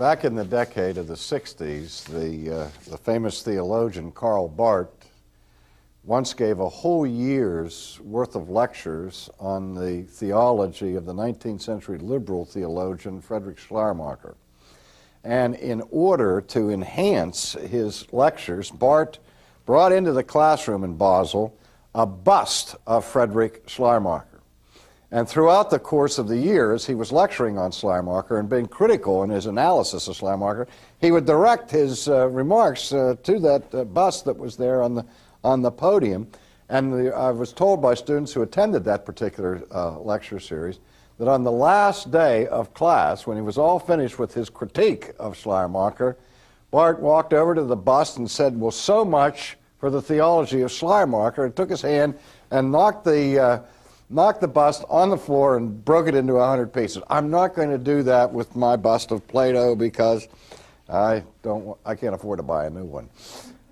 Back in the decade of the 60s, the famous theologian Karl Barth once gave a whole year's worth of lectures on the theology of the 19th century liberal theologian Friedrich Schleiermacher. And in order to enhance his lectures, Barth brought into the classroom in Basel a bust of Friedrich Schleiermacher. And throughout the course of the years, he was lecturing on Schleiermacher and being critical in his analysis of Schleiermacher. He would direct his remarks to that bust that was there on the podium. And I was told by students who attended that particular lecture series that on the last day of class, when he was all finished with his critique of Schleiermacher, Barth walked over to the bust and said, "Well, so much for the theology of Schleiermacher," and took his hand and knocked the bust on the floor and broke it into 100 pieces. I'm not going to do that with my bust of Plato because I can't afford to buy a new one.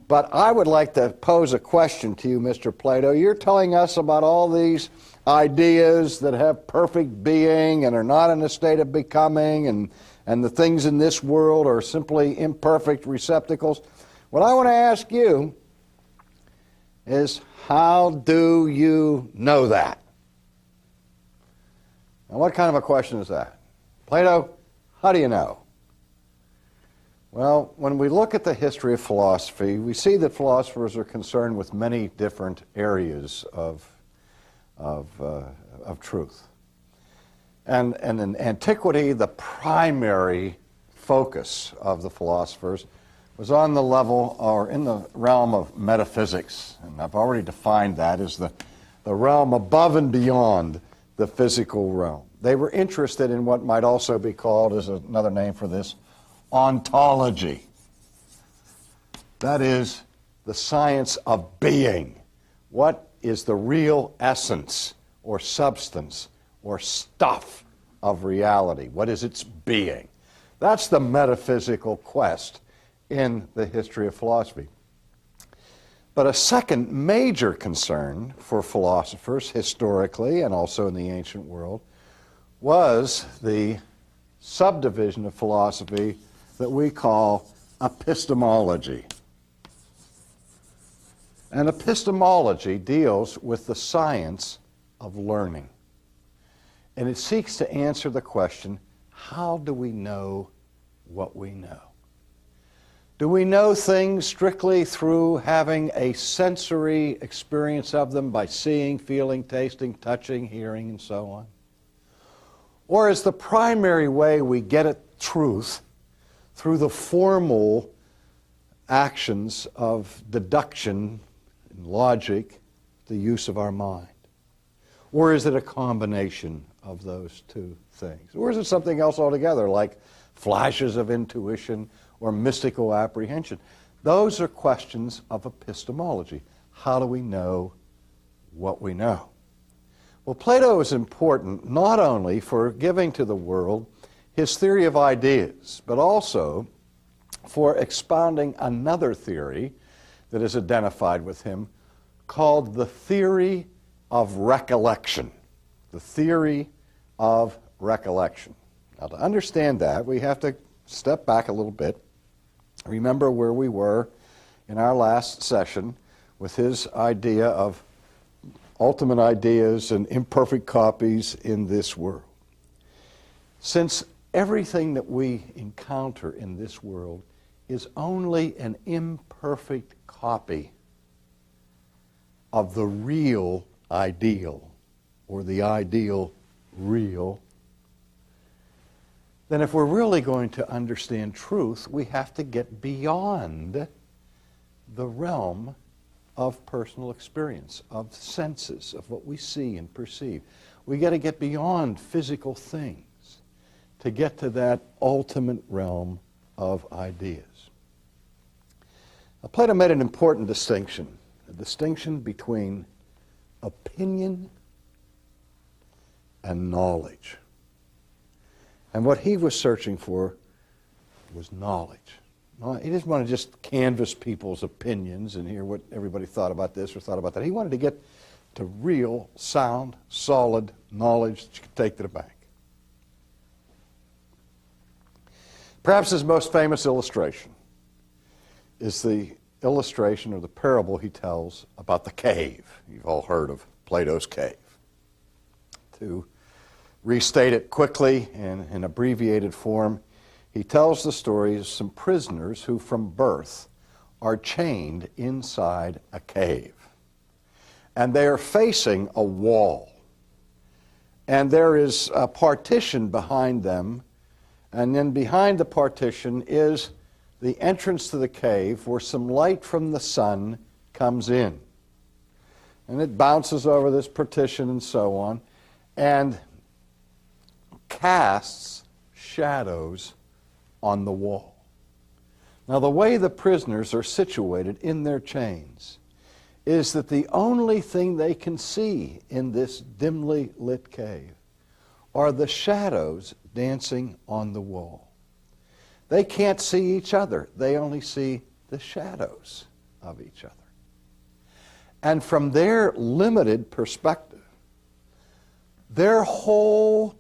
But I would like to pose a question to you, Mr. Plato. You're telling us about all these ideas that have perfect being and are not in a state of becoming, and the things in this world are simply imperfect receptacles. What I want to ask you is, how do you know that? Now, what kind of a question is that? Plato, how do you know? Well, when we look at the history of philosophy, we see that philosophers are concerned with many different areas of truth. And in antiquity, the primary focus of the philosophers was on the level, or in the realm of metaphysics. And I've already defined that as the realm above and beyond the physical realm. They were interested in what might also be called, as another name for this, ontology. That is the science of being. What is the real essence or substance or stuff of reality? What is its being? That's the metaphysical quest in the history of philosophy. But a second major concern for philosophers historically and also in the ancient world was the subdivision of philosophy that we call epistemology. And epistemology deals with the science of learning. And it seeks to answer the question, how do we know what we know? Do we know things strictly through having a sensory experience of them by seeing, feeling, tasting, touching, hearing, and so on? Or is the primary way we get at truth through the formal actions of deduction and logic, the use of our mind? Or is it a combination of those two things? Or is it something else altogether, like flashes of intuition or mystical apprehension? Those are questions of epistemology. How do we know what we know? Well, Plato is important not only for giving to the world his theory of ideas, but also for expounding another theory that is identified with him called the theory of recollection. The theory of recollection. Now, to understand that, we have to step back a little bit. Remember where we were in our last session with his idea of ultimate ideas and imperfect copies in this world. Since everything that we encounter in this world is only an imperfect copy of the real ideal, or the ideal real, then if we're really going to understand truth, we have to get beyond the realm of personal experience, of senses, of what we see and perceive. We got to get beyond physical things to get to that ultimate realm of ideas. Now, Plato made an important distinction, a distinction between opinion and knowledge. And what he was searching for was knowledge. He didn't want to just canvass people's opinions and hear what everybody thought about this or thought about that. He wanted to get to real, sound, solid knowledge that you could take to the bank. Perhaps his most famous illustration is the illustration or the parable he tells about the cave. You've all heard of Plato's cave. To restate it quickly in abbreviated form, he tells the story of some prisoners who from birth are chained inside a cave. And they are facing a wall. And there is a partition behind them, and then behind the partition is the entrance to the cave where some light from the sun comes in. And it bounces over this partition and so on, and casts shadows on the wall. Now, the way the prisoners are situated in their chains is that the only thing they can see in this dimly lit cave are the shadows dancing on the wall. They can't see each other. They only see the shadows of each other. And from their limited perspective, their whole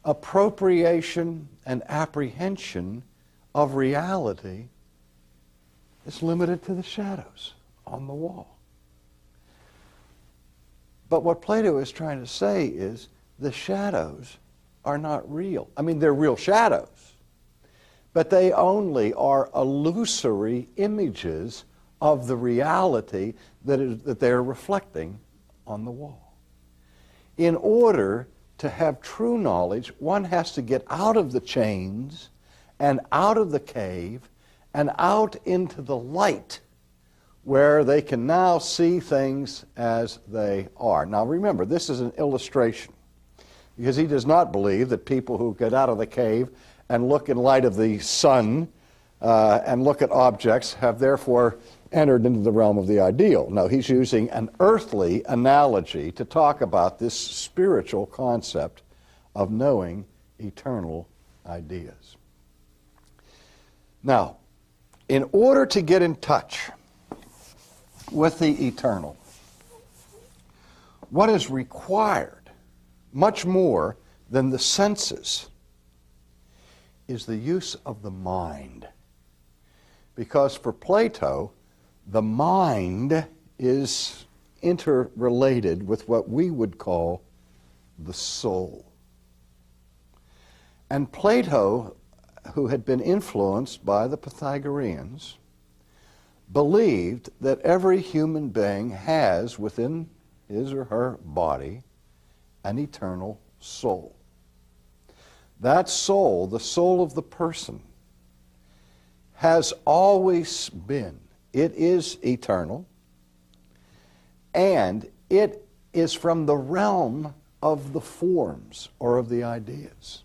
appropriation and apprehension of reality is limited to the shadows on the wall. But what Plato is trying to say is the shadows are not real. I mean, they're real shadows, but they only are illusory images of the reality that they're reflecting on the wall. In order to have true knowledge, one has to get out of the chains and out of the cave and out into the light where they can now see things as they are. Now remember, this is an illustration because he does not believe that people who get out of the cave and look in light of the sun and look at objects have therefore entered into the realm of the ideal. No, he's using an earthly analogy to talk about this spiritual concept of knowing eternal ideas. Now, in order to get in touch with the eternal, what is required, much more than the senses, is the use of the mind. Because for Plato, the mind is interrelated with what we would call the soul. And Plato, who had been influenced by the Pythagoreans, believed that every human being has within his or her body an eternal soul. That soul, the soul of the person, has always been. It is eternal, and it is from the realm of the forms or of the ideas.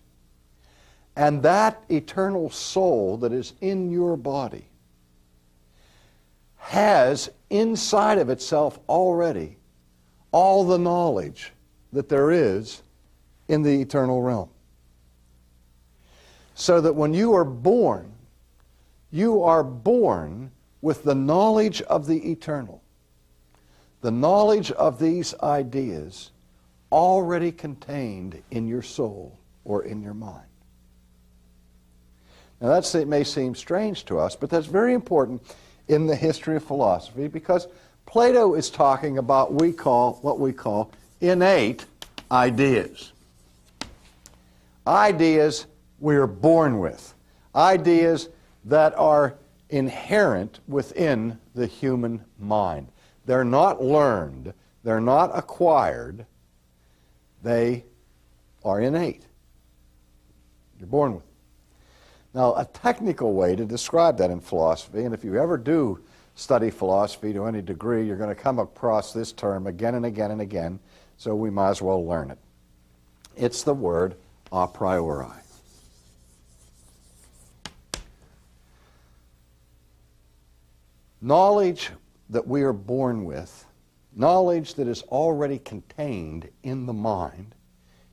And that eternal soul that is in your body has inside of itself already all the knowledge that there is in the eternal realm. So that when you are born with the knowledge of the eternal, the knowledge of these ideas already contained in your soul or in your mind. Now that may seem strange to us, but that's very important in the history of philosophy because Plato is talking about what we call innate ideas. Ideas we are born with. Ideas that are inherent within the human mind. They're not learned. They're not acquired. They are innate. You're born with them. Now, a technical way to describe that in philosophy, and if you ever do study philosophy to any degree, you're going to come across this term again and again and again, so we might as well learn it. It's the word a priori. Knowledge that we are born with, knowledge that is already contained in the mind,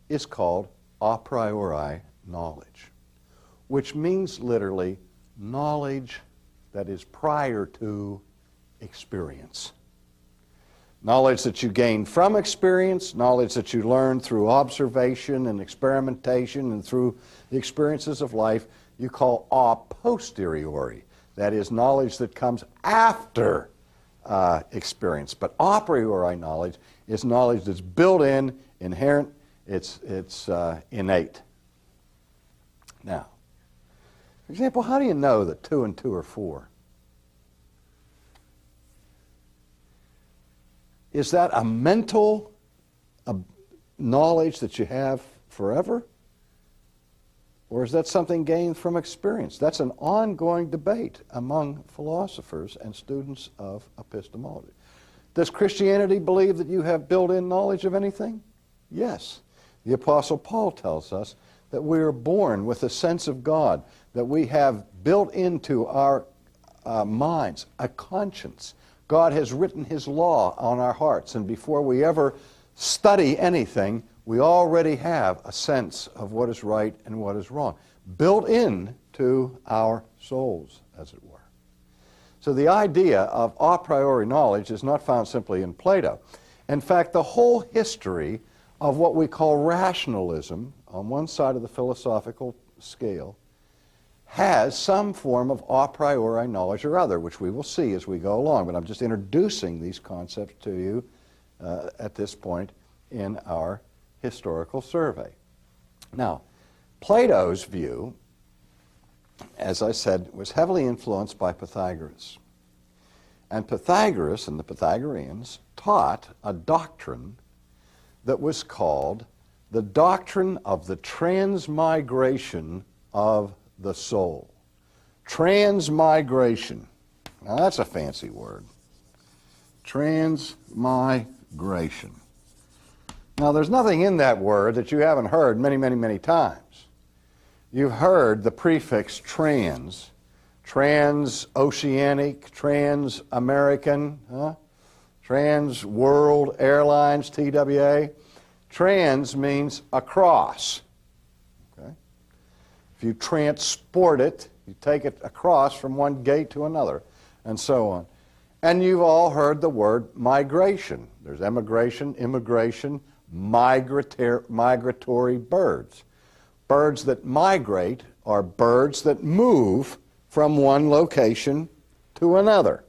is called a priori knowledge, which means literally knowledge that is prior to experience. Knowledge that you gain from experience, knowledge that you learn through observation and experimentation and through the experiences of life, you call a posteriori. That is knowledge that comes after experience. But a priori knowledge is knowledge that's built in, inherent, it's innate. Now, for example, how do you know that 2 and 2 are 4? Is that a mental knowledge that you have forever? Or is that something gained from experience? That's an ongoing debate among philosophers and students of epistemology. Does Christianity believe that you have built-in knowledge of anything? Yes. The Apostle Paul tells us that we are born with a sense of God, that we have built into our minds a conscience. God has written His law on our hearts, and before we ever study anything, we already have a sense of what is right and what is wrong, built in to our souls, as it were. So the idea of a priori knowledge is not found simply in Plato. In fact, the whole history of what we call rationalism, on one side of the philosophical scale, has some form of a priori knowledge or other, which we will see as we go along. But I'm just introducing these concepts to you at this point in our historical survey. Now, Plato's view, as I said, was heavily influenced by Pythagoras. And Pythagoras and the Pythagoreans taught a doctrine that was called the doctrine of the transmigration of the soul. Transmigration. Now that's a fancy word. Transmigration. Now there's nothing in that word that you haven't heard many, many, many times. You've heard the prefix trans, transoceanic, trans-American, trans-world airlines, TWA. Trans means across. Okay? If you transport it, you take it across from one gate to another, and so on. And you've all heard the word migration. There's emigration, immigration, migratory birds. Birds that migrate are birds that move from one location to another.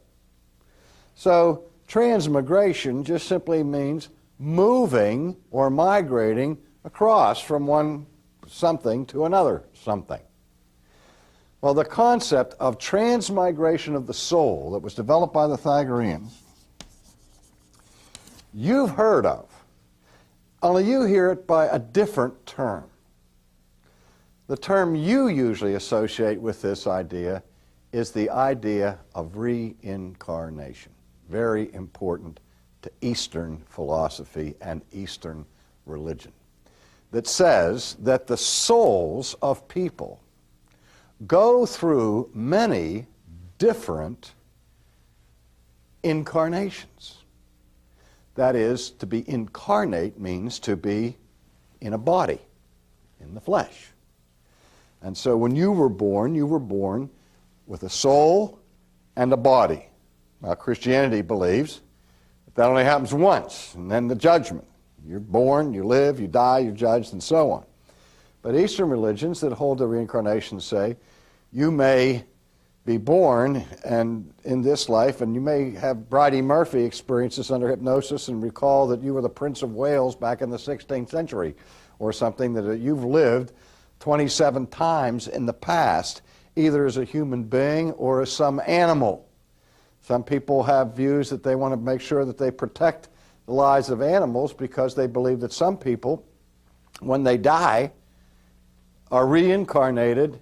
So transmigration just simply means moving or migrating across from one something to another something. Well, the concept of transmigration of the soul that was developed by the Pythagoreans, you've heard of, only you hear it by a different term. The term you usually associate with this idea is the idea of reincarnation. Very important to Eastern philosophy and Eastern religion. That says that the souls of people go through many different incarnations. That is, to be incarnate means to be in a body, in the flesh. And so when you were born with a soul and a body. Now, Christianity believes that only happens once, and then the judgment. You're born, you live, you die, you're judged, and so on. But Eastern religions that hold to reincarnation say you may be born and in this life, and you may have Bridie Murphy experiences under hypnosis and recall that you were the Prince of Wales back in the 16th century or something, that you've lived 27 times in the past, either as a human being or as some animal. Some people have views that they want to make sure that they protect the lives of animals because they believe that some people, when they die, are reincarnated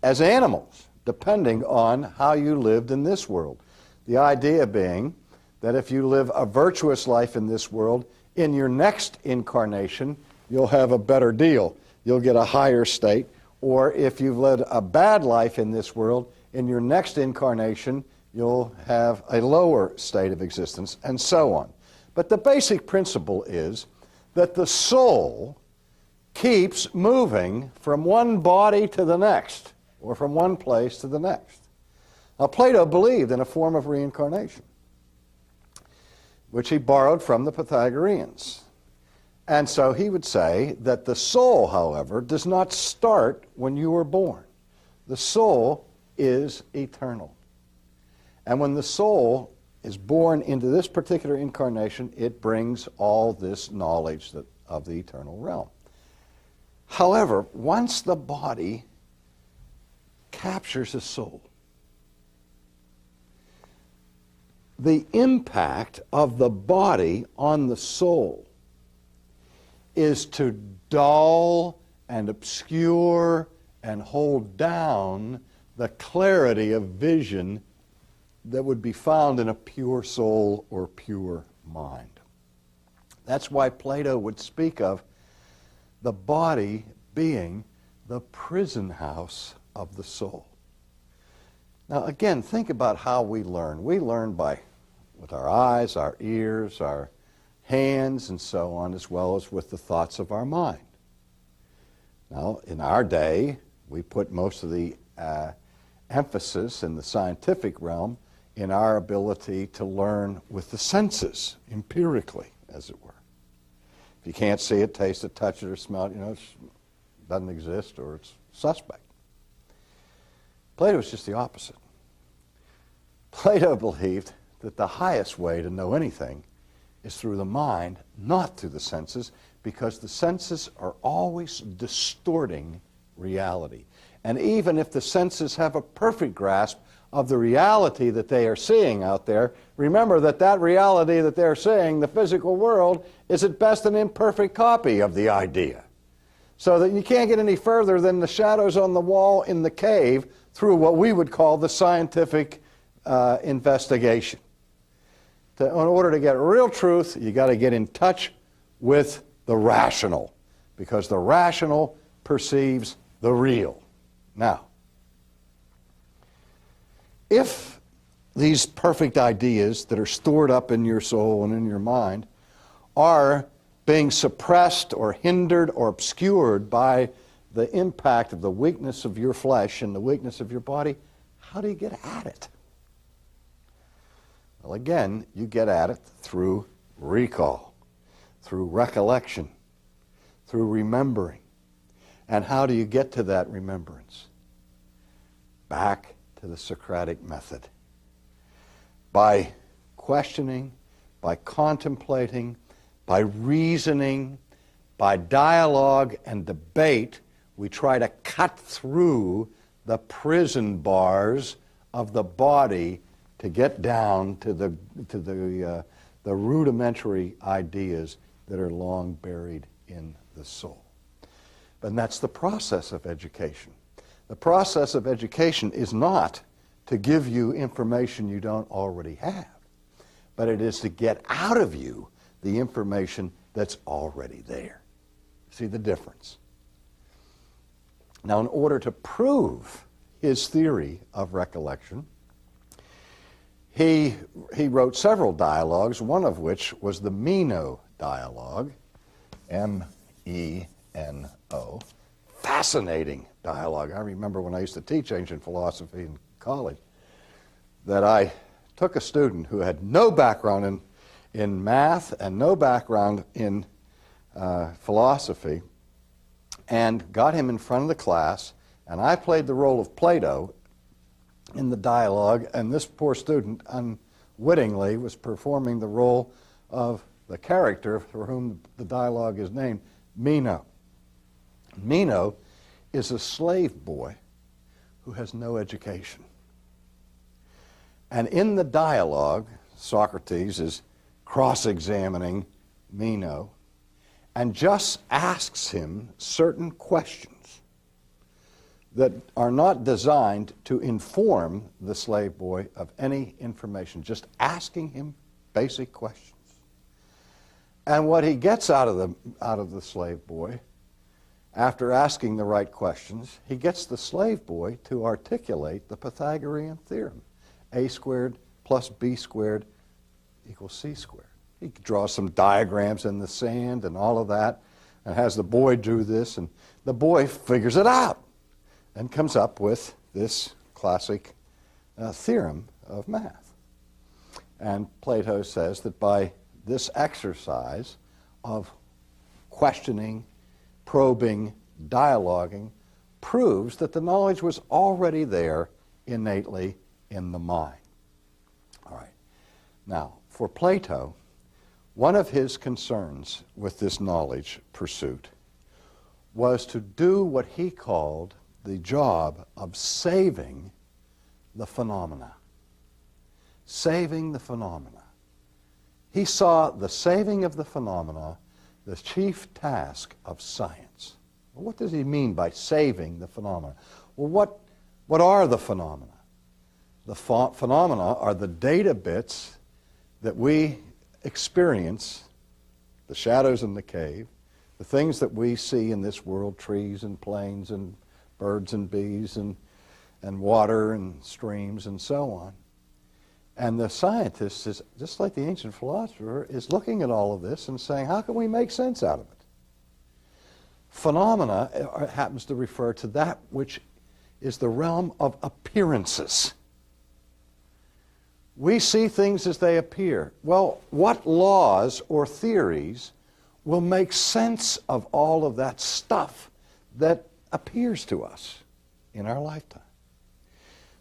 as animals, depending on how you lived in this world. The idea being that if you live a virtuous life in this world, in your next incarnation, you'll have a better deal. You'll get a higher state. Or if you've led a bad life in this world, in your next incarnation, you'll have a lower state of existence, and so on. But the basic principle is that the soul keeps moving from one body to the next, or from one place to the next. Now, Plato believed in a form of reincarnation, which he borrowed from the Pythagoreans. And so he would say that the soul, however, does not start when you were born. The soul is eternal. And when the soul is born into this particular incarnation, it brings all this knowledge of the eternal realm. However, once the body captures the soul, the impact of the body on the soul is to dull and obscure and hold down the clarity of vision that would be found in a pure soul or pure mind. That's why Plato would speak of the body being the prison house of the soul. Now again, think about how we learn. We learn with our eyes, our ears, our hands, and so on, as well as with the thoughts of our mind. Now, in our day, we put most of the emphasis in the scientific realm in our ability to learn with the senses, empirically, as it were. If you can't see it, taste it, touch it, or smell it, it doesn't exist, or it's suspect. Plato was just the opposite. Plato believed that the highest way to know anything is through the mind, not through the senses, because the senses are always distorting reality. And even if the senses have a perfect grasp of the reality that they are seeing out there, remember that that reality that they're seeing, the physical world, is at best an imperfect copy of the idea. So that you can't get any further than the shadows on the wall in the cave through what we would call the scientific investigation. In order to get real truth, you got to get in touch with the rational, because the rational perceives the real. Now, if these perfect ideas that are stored up in your soul and in your mind are being suppressed or hindered or obscured by the impact of the weakness of your flesh and the weakness of your body, how do you get at it? Well, again, you get at it through recall, through recollection, through remembering. And how do you get to that remembrance? Back to the Socratic method. By questioning, by contemplating, by reasoning, by dialogue and debate, we try to cut through the prison bars of the body to get down to the rudimentary ideas that are long buried in the soul. And that's the process of education. The process of education is not to give you information you don't already have, but it is to get out of you the information that's already there. See the difference? Now, in order to prove his theory of recollection, he wrote several dialogues, one of which was the Meno dialogue, M-E-N-O. Fascinating dialogue. I remember when I used to teach ancient philosophy in college that I took a student who had no background in math and no background in philosophy and got him in front of the class, and I played the role of Plato in the dialogue, and this poor student unwittingly was performing the role of the character for whom the dialogue is named, Meno. Meno is a slave boy who has no education. And in the dialogue, Socrates is cross-examining Meno and just asks him certain questions that are not designed to inform the slave boy of any information, just asking him basic questions. And what he gets out of the slave boy, after asking the right questions, he gets the slave boy to articulate the Pythagorean theorem. A squared plus B squared equals C squared. He draws some diagrams in the sand and all of that, and has the boy do this, and the boy figures it out and comes up with this classic theorem of math. And Plato says that by this exercise of questioning, probing, dialoguing, proves that the knowledge was already there innately in the mind. All right. Now, for Plato, one of his concerns with this knowledge pursuit was to do what he called the job of saving the phenomena. Saving the phenomena. He saw the saving of the phenomena the chief task of science. Well, what does he mean by saving the phenomena? Well, what are the phenomena? The phenomena are the data bits that we experience, the shadows in the cave, the things that we see in this world, trees and plains and birds and bees and water and streams and so on. And the scientist is, just like the ancient philosopher, is looking at all of this and saying, how can we make sense out of it? Phenomena happens to refer to that which is the realm of appearances. We see things as they appear. Well, what laws or theories will make sense of all of that stuff that appears to us in our lifetime?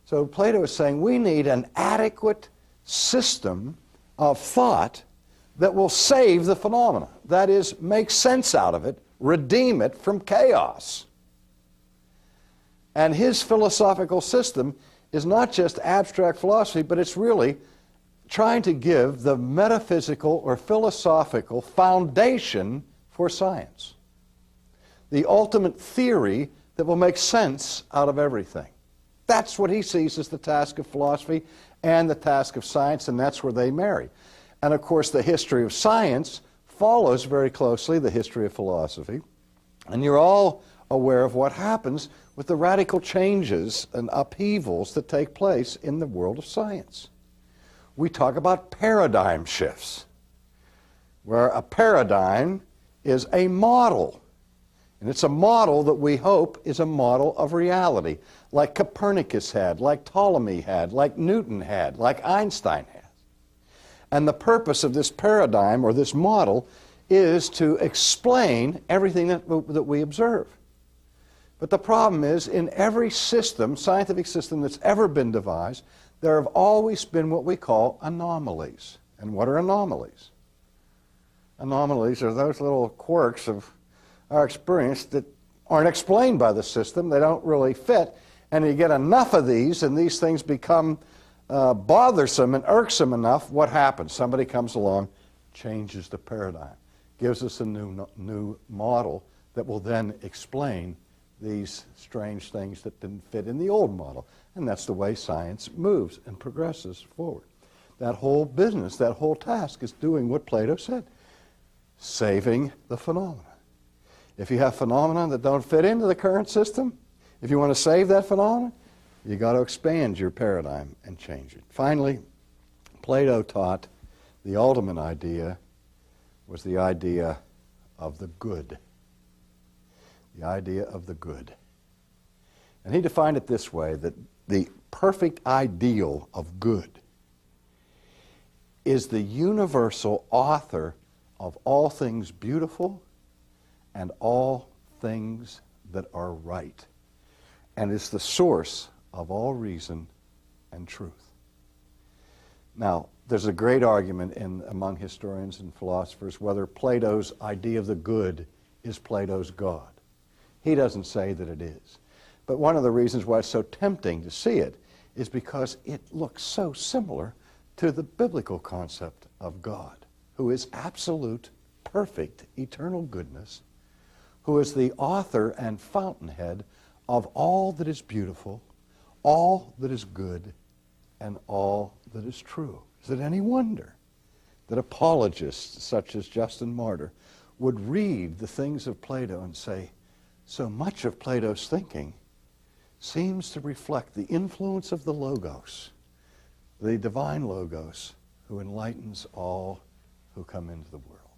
So Plato is saying we need an adequate system of thought that will save the phenomena. That is, make sense out of it, redeem it from chaos. And his philosophical system is not just abstract philosophy, but it's really trying to give the metaphysical or philosophical foundation for science. The ultimate theory that will make sense out of everything. That's what he sees as the task of philosophy and the task of science, and that's where they marry. And of course, the history of science follows very closely the history of philosophy. And you're all aware of what happens with the radical changes and upheavals that take place in the world of science. We talk about paradigm shifts, where a paradigm is a model. And it's a model that we hope is a model of reality, like Copernicus had, like Ptolemy had, like Newton had, like Einstein had. And the purpose of this paradigm or this model is to explain everything that we observe. But the problem is, in every system, scientific system that's ever been devised, there have always been what we call anomalies. And what are anomalies? Anomalies are those little quirks of our experience that aren't explained by the system. They don't really fit. And you get enough of these, and these things become bothersome and irksome enough, what happens? Somebody comes along, changes the paradigm, gives us a new model that will then explain these strange things that didn't fit in the old model. And that's the way science moves and progresses forward. That whole business, that whole task is doing what Plato said, saving the phenomena. If you have phenomena that don't fit into the current system, if you want to save that phenomenon, you got to expand your paradigm and change it. Finally, Plato taught the ultimate idea was the idea of the good. The idea of the good. And he defined it this way, that the perfect ideal of good is the universal author of all things beautiful and all things that are right, and is the source of all reason and truth. Now, there's a great argument among historians and philosophers whether Plato's idea of the good is Plato's God. He doesn't say that it is. But one of the reasons why it's so tempting to see it is because it looks so similar to the biblical concept of God, who is absolute, perfect, eternal goodness, who is the author and fountainhead of all that is beautiful, all that is good, and all that is true. Is it any wonder that apologists such as Justin Martyr would read the things of Plato and say, so much of Plato's thinking seems to reflect the influence of the Logos, the divine Logos, who enlightens all who come into the world.